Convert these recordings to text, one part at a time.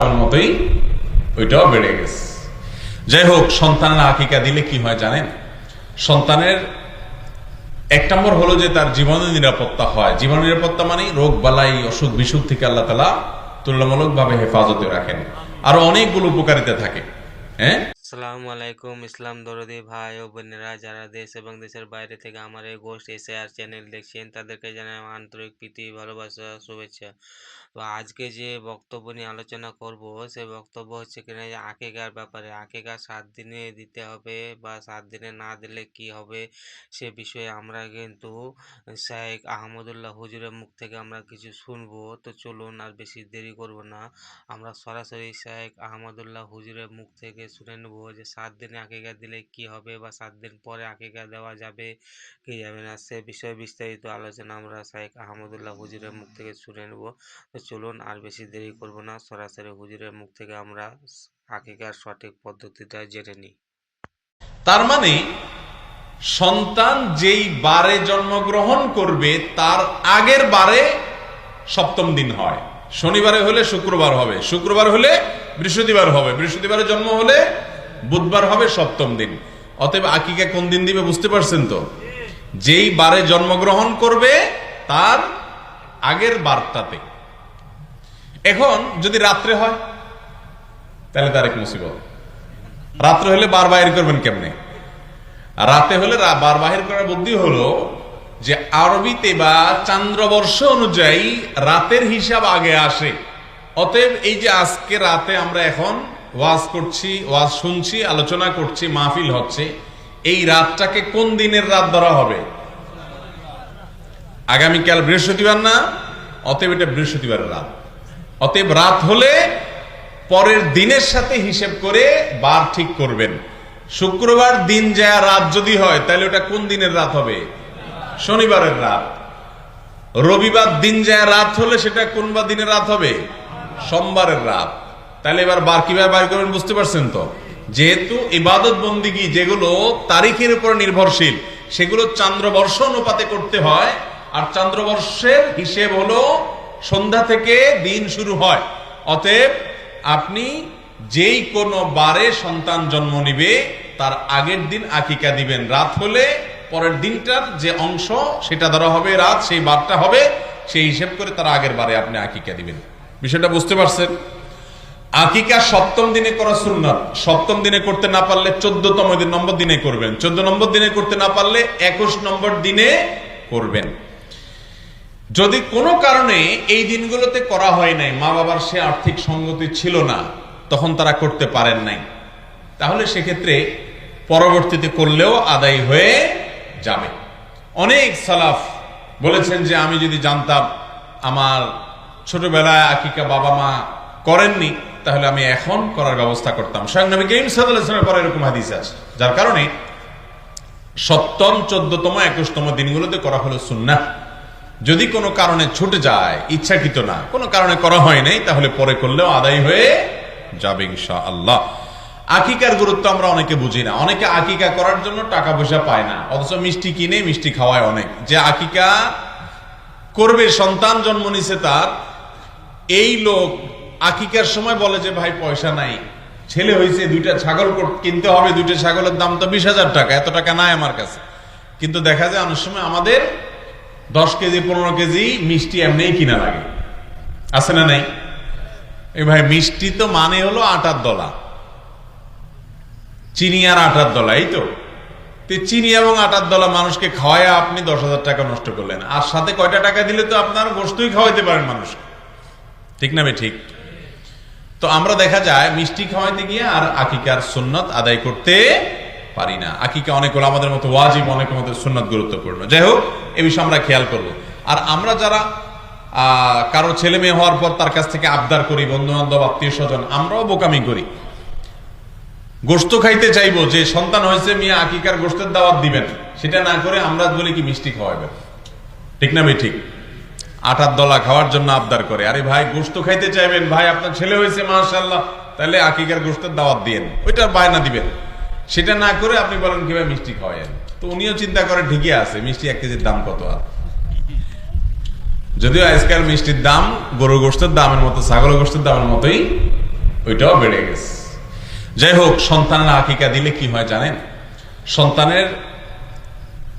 মতোই ওইটাও বেড়ে গেছে। যাই হোক, সন্তানের আকিকা দিলে কি হয় জানেন? সন্তানের এক নম্বর হলো যে তার জীবনের নিরাপত্তা হয়। জীবন নিরাপত্তা মানে রোগ বালাই অসুখ বিসুখ থেকে আল্লাহ তাআলা তুলনামূলক ভাবে হেফাজতে রাখেন। আরো অনেকগুলো উপকারিতা থাকে। হ্যাঁ, আসসালামু আলাইকুম ইসলাম দরদি ভাই ও বোনেরা, যারা দেশ এবং দেশের বাইরে থেকে আমার এই গোস্ট এসআর চ্যানেল দেখছেন তাদেরকে জানাই আমার আন্তরিক প্রীতি, ভালোবাসা, শুভেচ্ছা। তো আজকে যে বক্তব্য নিয়ে আলোচনা করব সে বক্তব্য হচ্ছে কিনা যে আকিকার ব্যাপারে। আকিকা 7 দিনে দিতে হবে বা 7 দিনে না দিলে কি হবে সে বিষয়ে আমরা কিন্তু শাইখ আহমদুল্লাহ হুজুরের মুখ থেকে আমরা কিছু শুনবো। তো চলুন আর বেশি দেরি করব না, আমরা সরাসরি শাইখ আহমদুল্লাহ হুজুরের মুখ থেকে শুনে নেব যে 7 দিনে আকিকা দিলে কি হবে বা 7 দিন পরে আকিকা দেওয়া যাবে কি যাবে না, সে বিষয়ে বিস্তারিত আলোচনা আমরা শাইখ আহমদুল্লাহ হুজুরের মুখ থেকে শুনে নেব। তো চলুন আর বেশি দেরি করব না, সরাসরি হুজুরের মুখ থেকে আমরা আকিকার সঠিক পদ্ধতিটা জেনে নিই। তার মানে সন্তান যেই বারে জন্মগ্রহণ করবে তার আগের বারে সপ্তম দিন হয়। শনিবারে হলে শুক্রবার হবে, শুক্রবার হলে বৃহস্পতিবার হবে, বৃহস্পতিবারে জন্ম হলে বুধবার হবে সপ্তম দিন। অতএব আকিকা কোন দিন দিবে বুঝতে পারছেন তো? যেই বারে জন্মগ্রহণ করবে তার আগের বারটাতে। এখন যদি রাত্রে হয় তাহলে তার এক মুসিবত। রাত্রে হলে বার বাহির করবেন কেমনে? রাতে হলে বার বাহির করার বুদ্ধি হলো যে আরবিতে বা চান্দ্রবর্ষ অনুযায়ী রাতের হিসাব আগে আসে। অতএব এই যে আজকে রাতে আমরা এখন ওয়াজ করছি, ওয়াজ শুনছি, আলোচনা করছি, মাহফিল হচ্ছে, এই রাতটাকে কোন দিনের রাত ধরা হবে? আগামীকাল বৃহস্পতিবার না? অতএব এটা বৃহস্পতিবারের রাত। অতএব রাত হলে পরের দিনের সাথে হিসেব করে বার ঠিক করবেন। শুক্রবার দিন যা রাত যদি হয় তাহলে ওটা কোন দিনের রাত হবে? শনিবারের রাত। রবিবার দিন যা রাত হলে সেটা কোন বা দিনের রাত হবে? সোমবারের রাত। তাহলে এবার বার কিভাবে বার করবেন বুঝতে পারছেন তো? যেহেতু ইবাদত বন্দিগি যেগুলো তারিখের উপর নির্ভরশীল সেগুলো চন্দ্রবর্ষ অনুপাতে করতে হয়, আর চন্দ্রবর্ষের হিসেব হলো সন্ধ্যা থেকে দিন শুরু হয়। অতএব আপনি যেই কোনো বারে সন্তান জন্ম নিবে তার আগের দিন আকিকা দিবেন। রাত হলে পরের দিনটার যে অংশ সেটা ধরা হবে রাত, সেই বারটা হবে, সেই হিসেব করে তার আগের বারে আপনি আকিকা দিবেন। বিষয়টা বুঝতে পারছেন? আকিকা সপ্তম দিনে করা সুন্নাত। সপ্তম দিনে করতে না পারলে 14তম নম্বর দিনে করবেন। 14 নম্বর দিনে করতে না পারলে 21 নম্বর দিনে করবেন। যদি কোনো কারণে এই দিনগুলোতে করা হয় নাই, মা বাবার সে আর্থিক সঙ্গতি ছিল না, তখন তারা করতে পারেন নাই, তাহলে সেক্ষেত্রে পরবর্তীতে করলেও আদায় হয়ে যাবে। অনেক সালাফ বলেছেন যে আমি যদি জানতাম আমার ছোটবেলায় আকিকা বাবা মা করেননি তাহলে আমি এখন করার ব্যবস্থা করতাম। স্বয়ং নবী করিম সাল্লাল্লাহু আলাইহি ওয়াসাল্লামের পরে এরকম হাদিস আছে। যার কারণে সপ্তম, 14তম, 21তম দিনগুলোতে করা হলো সুন্নাহ। যদি কোনো কারণে ছুটে যায়, ইচ্ছাকৃত না, কোনো কারণে করা হয় নাই, তাহলে পরে করলেও আদায় হয়ে যাবে ইনশাআল্লাহ। আকিকার গুরুত্ব আমরা অনেকে বুঝি না। অনেকে আকিকা করার জন্য টাকা পয়সা পায় না, অথচ মিষ্টি কিনে মিষ্টি খাওয়ায় অনেক। যে আকিকা করবে, সন্তান জন্ম নিছে তার, এই লোক আকিকার সময় বলে যে ভাই পয়সা নাই, ছেলে হয়েছে, 2টা ছাগল কিনতে হবে, 2টা ছাগলের দাম তো 20,000 টাকা, এত টাকা নাই আমার কাছে। কিন্তু দেখা যায় অনেক সময় আমাদের 10 কেজি 15 কেজি মিষ্টি এমনিই কিনা লাগে, আছে না নাই? এই ভাই মিষ্টি তো মানে হলো আটার দলা, চিনি আর আটার দলা, এই তো। চিনি এবং আটার দলা মানুষকে খাওয়ায় আপনি 10,000 টাকা নষ্ট করলেন, আর সাথে কয়টা টাকা দিলে তো আপনার গোশতই খাওয়াইতে পারেন মানুষ, ঠিক না? ঠিক। তো আমরা দেখা যায় মিষ্টি খাওয়াইতে গিয়ে আর আকিকার সুন্নাত আদায় করতে পারি না। আকিকা অনেক হলো আমাদের মতো ওয়াজিব, অনেক মতো সুন্নাত গুরুত্বপূর্ণ। যাই হোক, এই বিষয়ে আমরা খেয়াল করব। আর আমরা যারা কারো ছেলে মেয়ে হওয়ার পর তার কাছ থেকে আবদার করি, বন্ধু বান্ধব আত্মীয় স্বজন, আমরাও বোকামি করি। গোশত খাইতে চাইবো, যে সন্তান হয়েছে মিয়া আকিকার গোশতের দাওয়াত দিবেন, সেটা না করে আমরা বলি কি মিষ্টি খাওয়াবেন, ঠিক না? ঠিক। আটার দলা খাওয়ার জন্য আবদার করে। আরে ভাই গোশত খাইতে চাইবেন, ভাই আপনার ছেলে হয়েছে মাশাআল্লাহ, তাহলে আকিকার গোশতের দাওয়াত দিয়েন, ওইটার বায়না দিবেন। সেটা না করে আপনি বলেন কিভাবে মিষ্টি খাওয়ায়েন। তো উনিও চিন্তা করে ঠিকই আছে, মিষ্টি 1 কেজির দাম কত? আর যদিও আজকাল মিষ্টির দাম গরুর গোশতের দামের মতো, ছাগলের গোশতের দামের মতোই ওইটাও বেড়ে গেছে। যাই হোক, সন্তানের আকিকা দিলে কি হয় জানেন? সন্তানের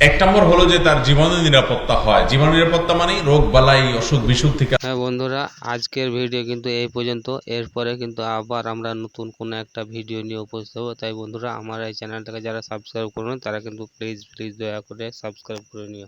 এক নম্বর হলো যে তার জীবনের নিরাপত্তা হয়। জীবন নিরাপত্তা মানে রোগ বালাই অসুখ বিসুখ থেকে। হ্যাঁ বন্ধুরা, আজকের ভিডিও কিন্তু এই পর্যন্ত। এরপরে কিন্তু আবার আমরা নতুন কোনো একটা ভিডিও নিয়ে উপস্থিত হবো। তাই বন্ধুরা, আমার এই চ্যানেলটাকে যারা সাবস্ক্রাইব করুন তারা কিন্তু প্লিজ দয়া করে সাবস্ক্রাইব করে নিও।